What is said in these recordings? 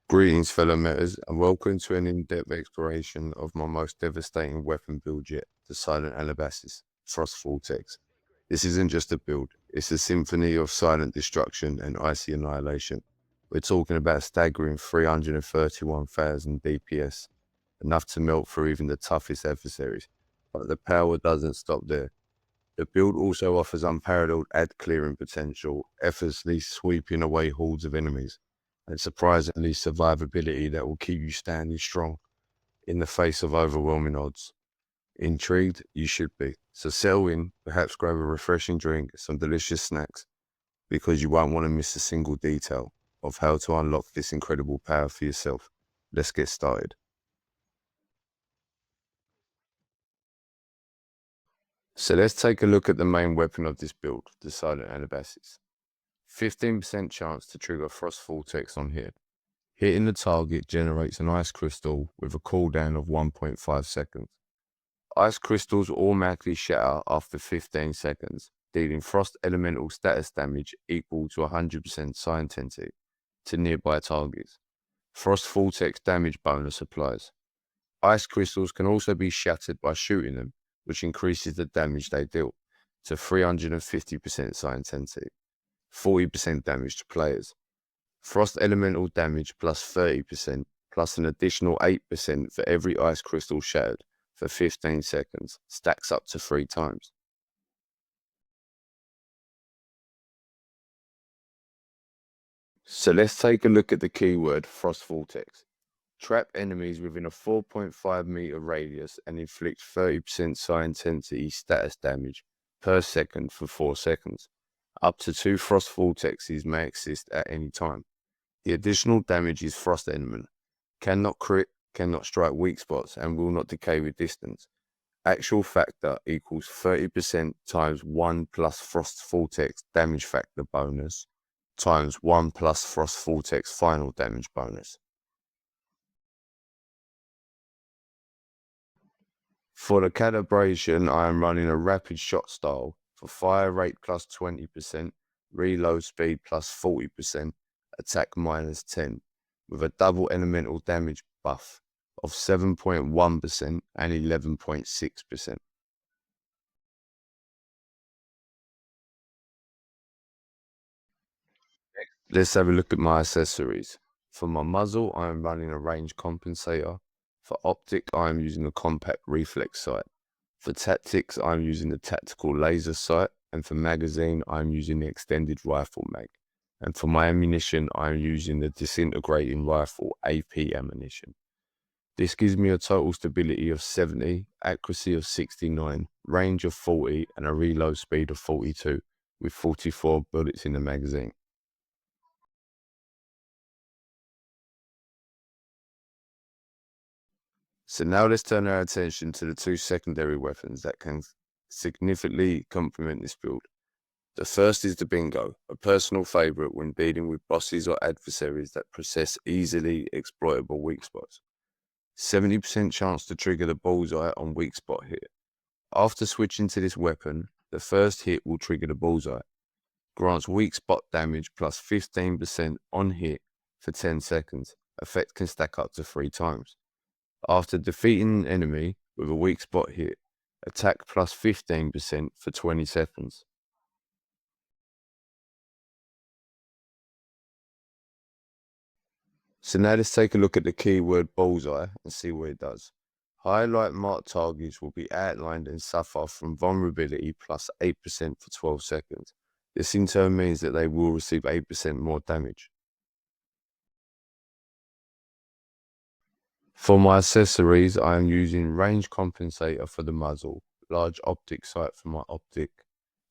Greetings, fellow metas, and welcome to an in-depth exploration of my most devastating weapon build yet, the Silent Anabasis Frost Vortex. This isn't just a build, it's a symphony of silent destruction and icy annihilation. We're talking about staggering 331,000 DPS, enough to melt through even the toughest adversaries. But the power doesn't stop there. The build also offers unparalleled ad clearing potential, effortlessly sweeping away hordes of enemies, and surprisingly survivability that will keep you standing strong in the face of overwhelming odds. Intrigued? You should be. So settle in, perhaps grab a refreshing drink, some delicious snacks, because you won't want to miss a single detail of how to unlock this incredible power for yourself. Let's get started. So let's take a look at the main weapon of this build, the Silent Anabasis. 15% chance to trigger Frost Vortex on hit. Hitting the target generates an ice crystal with a cooldown of 1.5 seconds. Ice crystals automatically shatter after 15 seconds, dealing frost elemental status damage equal to 100% psi intensity to nearby targets. Frost Vortex damage bonus applies. Ice crystals can also be shattered by shooting them, which increases the damage they deal to 350% psi intensity, 40% damage to players. Frost elemental damage plus 30%, plus an additional 8% for every ice crystal shattered for 15 seconds, stacks up to 3 times. So let's take a look at the keyword Frost Vortex. Trap enemies within a 4.5 meter radius and inflict 30% psi intensity status damage per second for 4 seconds. Up to 2 Frost Vortexes may exist at any time. The additional damage is frost element, cannot crit, cannot strike weak spots, and will not decay with distance. Actual factor equals 30% times 1 plus Frost Vortex damage factor bonus times 1 plus Frost Vortex final damage bonus. For the calibration, I am running a rapid shot style for fire rate plus 20%, reload speed plus 40%, attack minus 10, with a double elemental damage buff of 7.1% and 11.6%. Let's have a look at my accessories. For my muzzle, I am running a range compensator. For optic, I am using a compact reflex sight. For tactics, I'm using the tactical laser sight, and for magazine, I'm using the extended rifle mag. And for my ammunition, I'm using the disintegrating rifle AP ammunition. This gives me a total stability of 70, accuracy of 69, range of 40, and a reload speed of 42, with 44 bullets in the magazine. So now let's turn our attention to the 2 secondary weapons that can significantly complement this build. The first is the Bingo, a personal favourite when dealing with bosses or adversaries that possess easily exploitable weak spots. 70% chance to trigger the bullseye on weak spot hit. After switching to this weapon, the first hit will trigger the bullseye. Grants weak spot damage plus 15% on hit for 10 seconds. Effect can stack up to 3 times. After defeating an enemy with a weak spot hit, attack plus 15% for 20 seconds. So now let's take a look at the keyword bullseye and see what it does. Highlight marked targets will be outlined and suffer from vulnerability plus 8% for 12 seconds. This in turn means that they will receive 8% more damage. For my accessories, I am using range compensator for the muzzle, large optic sight for my optic,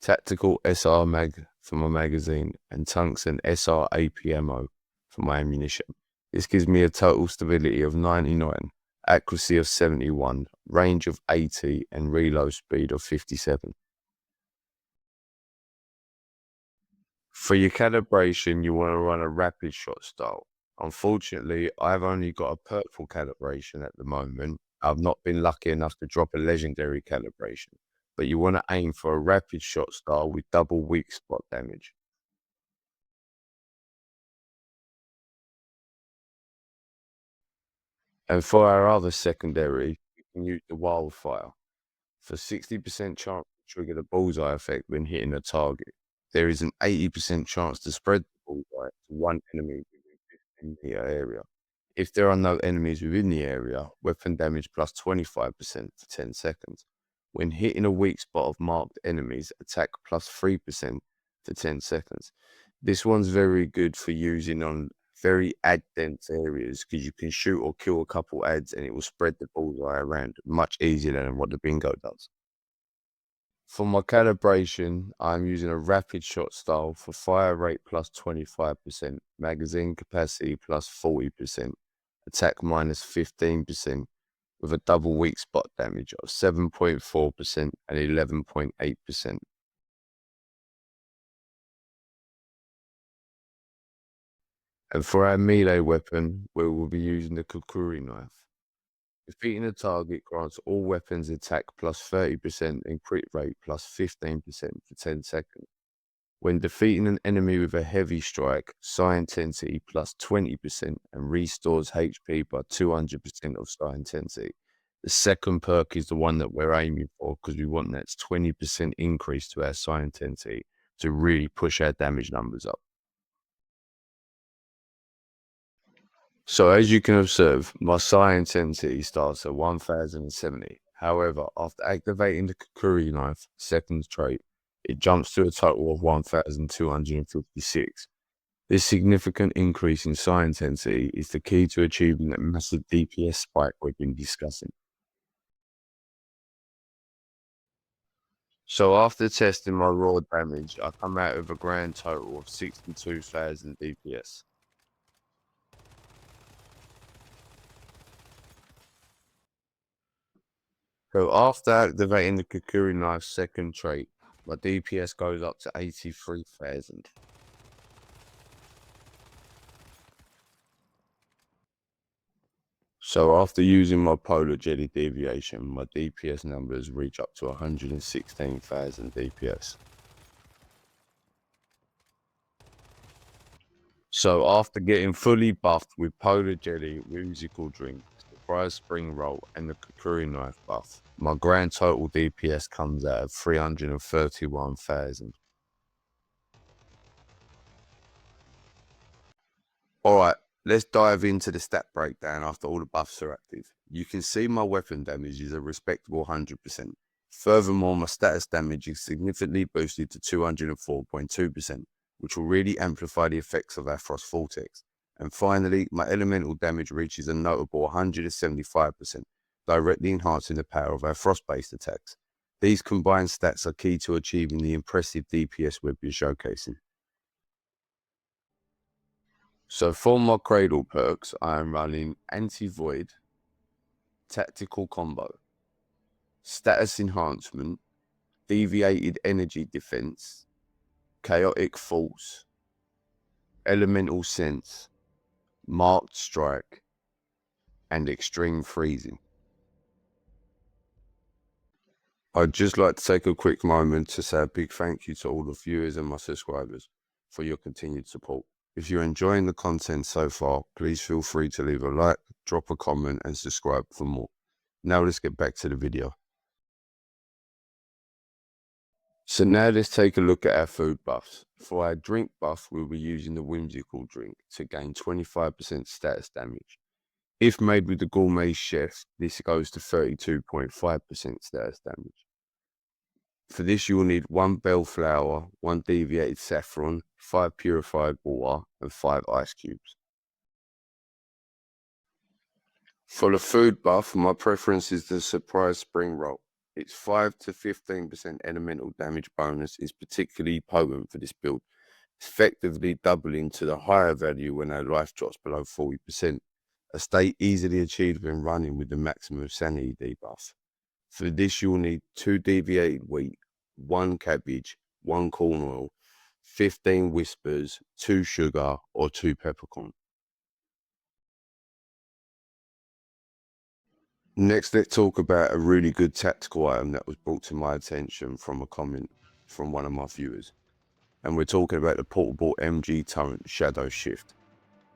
tactical SR mag for my magazine, and tungsten SR AP ammo for my ammunition. This gives me a total stability of 99, accuracy of 71, range of 80, and reload speed of 57. For your calibration, you want to run a rapid shot style. Unfortunately, I've only got a purple calibration at the moment. I've not been lucky enough to drop a legendary calibration, but you want to aim for a rapid shot style with double weak spot damage. And for our other secondary, we can use the wildfire. For 60% chance to trigger the bullseye effect when hitting a target, there is an 80% chance to spread the bullseye to one enemy within 15-meter area. If there are no enemies within the area, weapon damage plus 25% for 10 seconds. When hitting a weak spot of marked enemies, attack plus 3% for 10 seconds. This one's very good for using on very ad dense areas because you can shoot or kill a couple ads and it will spread the bullseye around much easier than what the bingo does. For my calibration, I'm using a rapid shot style for fire rate plus 25%, magazine capacity plus 40%, attack minus 15%, with a double weak spot damage of 7.4% and 11.8%. And for our melee weapon, we will be using the Kukuri knife. Defeating a target grants all weapons attack plus 30% and crit rate plus 15% for 10 seconds. When defeating an enemy with a heavy strike, psi intensity plus 20% and restores HP by 200% of psi intensity. The second perk is the one that we're aiming for because we want that 20% increase to our psi intensity to really push our damage numbers up. So as you can observe, my psi intensity starts at 1070. However, after activating the Kukuri knife, second trait, it jumps to a total of 1256. This significant increase in psi intensity is the key to achieving that massive DPS spike we've been discussing. So after testing my raw damage, I come out with a grand total of 62,000 DPS. So after activating the Kukuri knife's second trait, my DPS goes up to 83,000. So after using my polar jelly deviation, my DPS numbers reach up to 116,000 DPS. So after getting fully buffed with polar jelly, whimsical drink, surprise spring roll, and the Kukuri knife buff, my grand total DPS comes out at 331,000. Alright, let's dive into the stat breakdown after all the buffs are active. You can see my weapon damage is a respectable 100%. Furthermore, my status damage is significantly boosted to 204.2%, which will really amplify the effects of our Frost Vortex. And finally, my elemental damage reaches a notable 175%, directly enhancing the power of our Frost-based attacks. These combined stats are key to achieving the impressive DPS we've been showcasing. So for my Cradle perks, I am running Anti-Void, Tactical Combo, Status Enhancement, Deviated Energy Defense, Chaotic Force, Elemental Sense, Marked Strike, and Extreme Freezing. I'd just like to take a quick moment to say a big thank you to all the viewers and my subscribers for your continued support. If you're enjoying the content so far, please feel free to leave a like, drop a comment, and subscribe for more. Now let's get back to the video. So now let's take a look at our food buffs. For our drink buff, we'll be using the whimsical drink to gain 25% status damage. If made with the gourmet chef, this goes to 32.5% status damage. For this, you will need 1 bell flower, 1 deviated saffron, 5 purified water, and 5 ice cubes. For the food buff, my preference is the surprise spring roll. Its 5 to 15% elemental damage bonus is particularly potent for this build, effectively doubling to the higher value when our life drops below 40%, a state easily achieved when running with the maximum sanity debuff. For this, you will need 2 deviated wheat, 1 cabbage, 1 corn oil, 15 whispers, 2 sugar, or 2 peppercorn. Next, let's talk about a really good tactical item that was brought to my attention from a comment from one of my viewers. And we're talking about the portable MG Torrent Shadow Shift.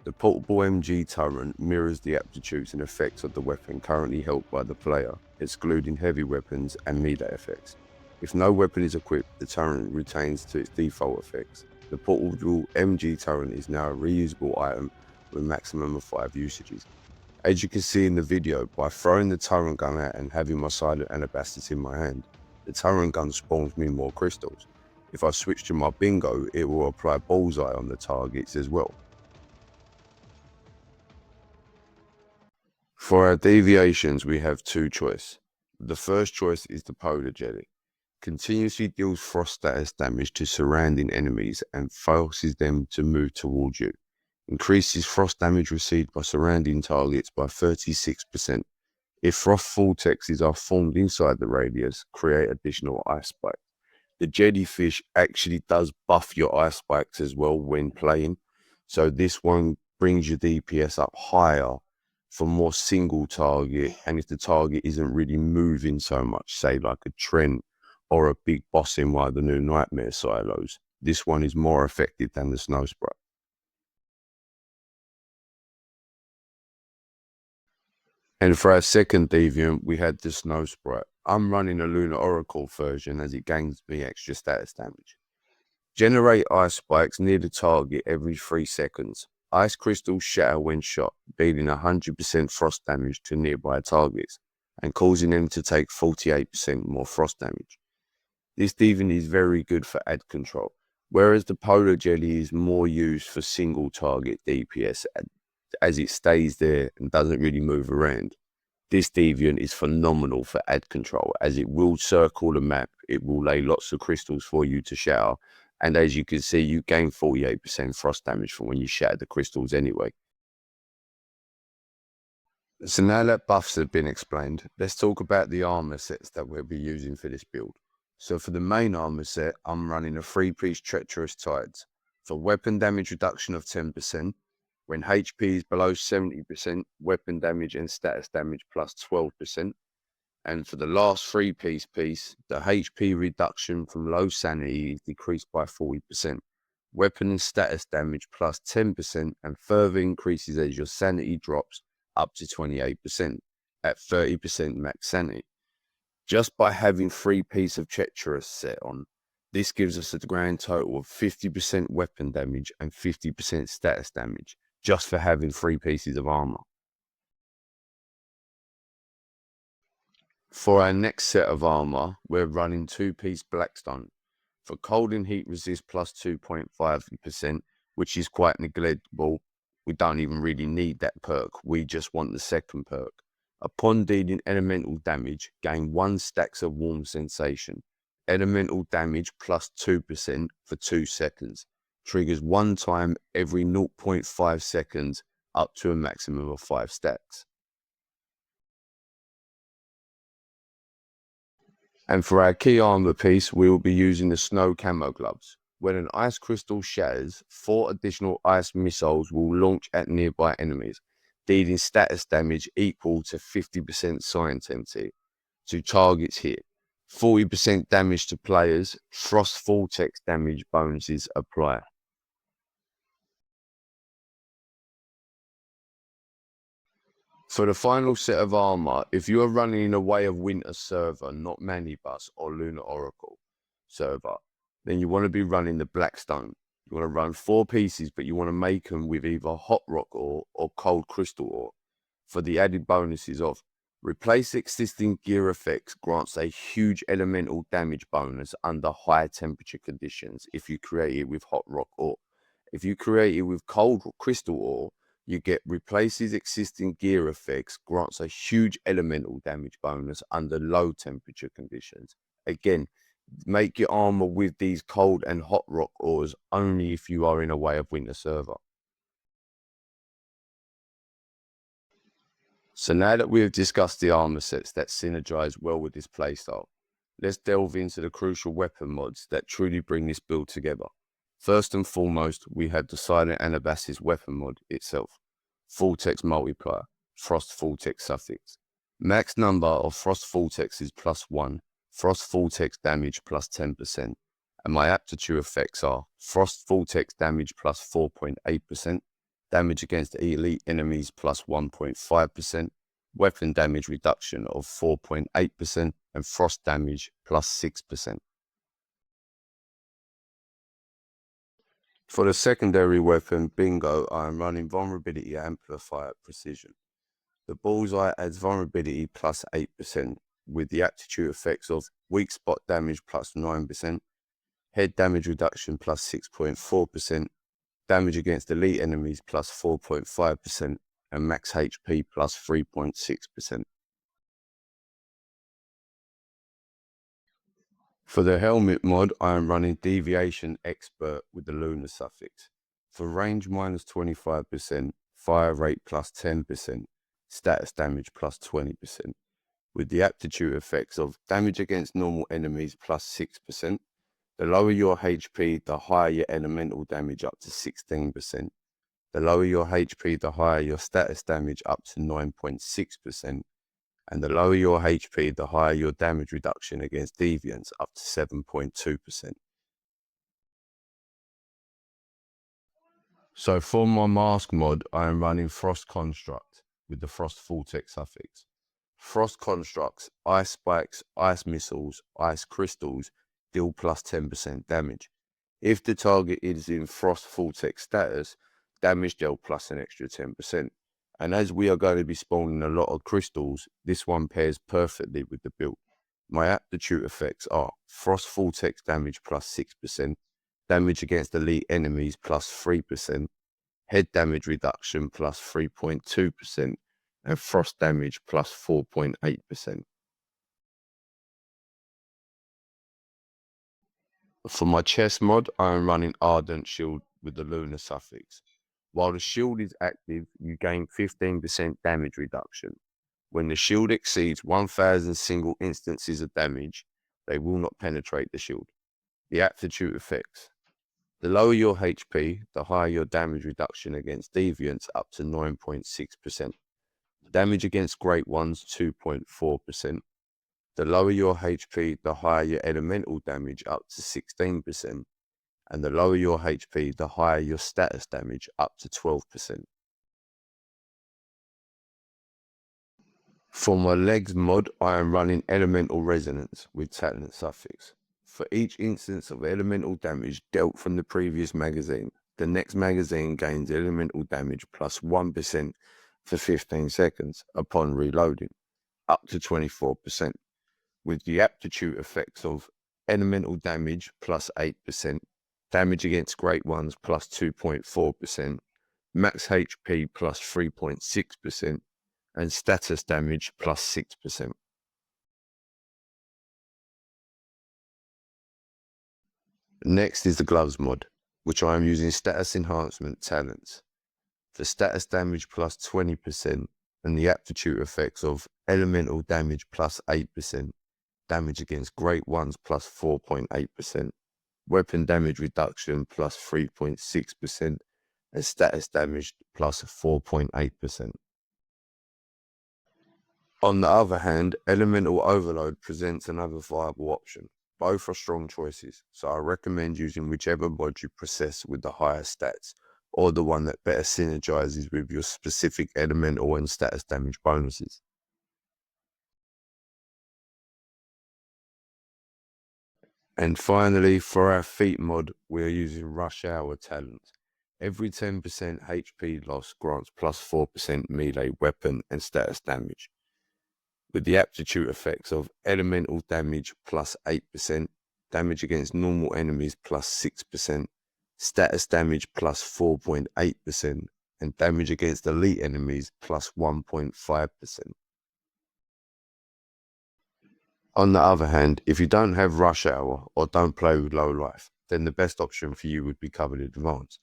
The portable MG turret mirrors the aptitudes and effects of the weapon currently held by the player, excluding heavy weapons and melee effects. If no weapon is equipped, the turret retains to its default effects. The portable MG turret is now a reusable item with a maximum of 5 usages. As you can see in the video, by throwing the turret gun out and having my Silent Anabasis in my hand, the turret gun spawns me more crystals. If I switch to my bingo, it will apply bullseye on the targets as well. For our deviations, we have two choices. The first choice is the polar jelly. Continuously deals frost status damage to surrounding enemies and forces them to move towards you. Increases frost damage received by surrounding targets by 36%. If frost vortexes are formed inside the radius, create additional ice spikes. The jellyfish actually does buff your ice spikes as well when playing, so this one brings your DPS up higher for more single target, and if the target isn't really moving so much, say like a Trent or a big boss in one of the new Nightmare silos, this one is more effective than the Snow Sprite. And for our second deviant, we had the Snow Sprite. I'm running a Lunar Oracle version as it gains me extra status damage. Generate ice spikes near the target every 3 seconds. Ice crystals shatter when shot, dealing 100% frost damage to nearby targets and causing them to take 48% more frost damage. This deviant is very good for ad control, whereas the polar jelly is more used for single target DPS as it stays there and doesn't really move around. This deviant is phenomenal for ad control as it will circle the map, it will lay lots of crystals for you to shatter, and as you can see, you gain 48% frost damage from when you shatter the crystals anyway. So now that buffs have been explained, let's talk about the armor sets that we'll be using for this build. So for the main armor set, I'm running a 3-piece treacherous tides for weapon damage reduction of 10%. When HP is below 70%, weapon damage and status damage plus 12%. And for the last 3-piece piece, the HP reduction from low sanity is decreased by 40%. Weapon and status damage plus 10% and further increases as your sanity drops up to 28% at 30% max sanity. Just by having 3-piece of treacherous set on, this gives us a grand total of 50% weapon damage and 50% status damage, just for having 3 pieces of armor. For our next set of armor, we're running 2-piece Blackstone. For cold and heat resist plus 2.5%, which is quite negligible. We don't even really need that perk, we just want the second perk. Upon dealing elemental damage, gain 1 stacks of warm sensation. Elemental damage plus 2% for 2 seconds. Triggers 1 time every 0.5 seconds up to a maximum of 5 stacks. And for our key armor piece, we will be using the snow camo gloves. When an ice crystal shatters, 4 additional ice missiles will launch at nearby enemies, dealing status damage equal to 50% psi intensity to targets hit. 40% damage to players, frost vortex damage bonuses apply. For the final set of armor, if you are running in a Way of Winter server, not Manibus or Lunar Oracle server, then you want to be running the Blackstone. You want to run 4 pieces, but you want to make them with either hot rock ore or cold crystal ore for the added bonuses of replace existing gear effects grants a huge elemental damage bonus under high temperature conditions if you create it with hot rock ore. If you create it with cold crystal ore, you get replaces existing gear effects, grants a huge elemental damage bonus under low temperature conditions. Again, make your armor with these cold and hot rock ores only if you are in a Way of Winter server. So now that we have discussed the armor sets that synergize well with this playstyle, let's delve into the crucial weapon mods that truly bring this build together. First and foremost, we had the Silent Anabasis weapon mod itself. Vortex multiplier, Frost Vortex suffix. Max number of Frost Vortexes plus 1, Frost Vortex damage plus 10%, and my aptitude effects are Frost Vortex damage plus 4.8%, damage against elite enemies plus 1.5%, weapon damage reduction of 4.8%, and frost damage plus 6%. For the secondary weapon, Bingo, I am running Vulnerability Amplifier Precision. The bullseye adds vulnerability plus 8%, with the aptitude effects of weak spot damage plus 9%, head damage reduction plus 6.4%, damage against elite enemies plus 4.5%, and max HP plus 3.6%. For the helmet mod, I am running Deviation Expert with the lunar suffix. For range minus 25%, fire rate plus 10%, status damage plus 20%, with the aptitude effects of damage against normal enemies plus 6%. The lower your HP, the higher your elemental damage up to 16%. The lower your HP, the higher your status damage up to 9.6%. And the lower your HP, the higher your damage reduction against deviants up to 7.2%. So for my mask mod, I am running Frost Construct with the Frost Vortex suffix. Frost constructs, ice spikes, ice missiles, ice crystals deal plus 10% damage. If the target is in Frost Vortex status, damage dealt plus an extra 10%. And as we are going to be spawning a lot of crystals, this one pairs perfectly with the build. My aptitude effects are Frost Vortex damage plus 6%, damage against elite enemies plus 3%, head damage reduction plus 3.2%, and frost damage plus 4.8%. For my chest mod, I am running Ardent Shield with the lunar suffix. While the shield is active, you gain 15% damage reduction. When the shield exceeds 1,000 single instances of damage, they will not penetrate the shield. The aptitude effects. The lower your HP, the higher your damage reduction against deviants up to 9.6%. Damage against great ones 2.4%. The lower your HP, the higher your elemental damage up to 16%. And the lower your HP, the higher your status damage up to 12%. For my legs mod, I am running Elemental Resonance with talent suffix. For each instance of elemental damage dealt from the previous magazine, the next magazine gains elemental damage plus 1% for 15 seconds upon reloading, up to 24%, with the aptitude effects of elemental damage plus 8%, damage against great ones plus 2.4%, max HP plus 3.6%, and status damage plus 6%. Next is the gloves mod, which I am using status enhancement talents. For status damage plus 20% and the aptitude effects of elemental damage plus 8%, damage against great ones plus 4.8%, weapon damage reduction plus 3.6%, and status damage plus 4.8%. On the other hand, Elemental Overload presents another viable option. Both are strong choices, so I recommend using whichever mod you process with the higher stats, or the one that better synergizes with your specific elemental and status damage bonuses. And finally, for our feat mod, we are using Rush Hour talent. Every 10% HP loss grants plus 4% melee weapon and status damage, with the aptitude effects of elemental damage plus 8%, damage against normal enemies plus 6%, status damage plus 4.8%, and damage against elite enemies plus 1.5%. On the other hand, if you don't have Rush Hour or don't play with low life, then the best option for you would be Covered Advance.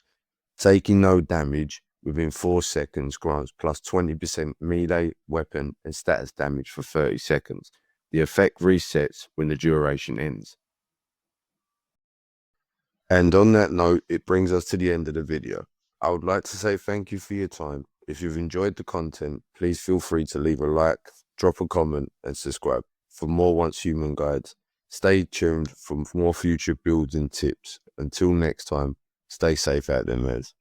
Taking no damage within 4 seconds grants plus 20% melee, weapon, and status damage for 30 seconds. The effect resets when the duration ends. And on that note, it brings us to the end of the video. I would like to say thank you for your time. If you've enjoyed the content, please feel free to leave a like, drop a comment, and subscribe for more Once Human guides. Stay tuned for more future builds and tips. Until next time, stay safe out there, mates.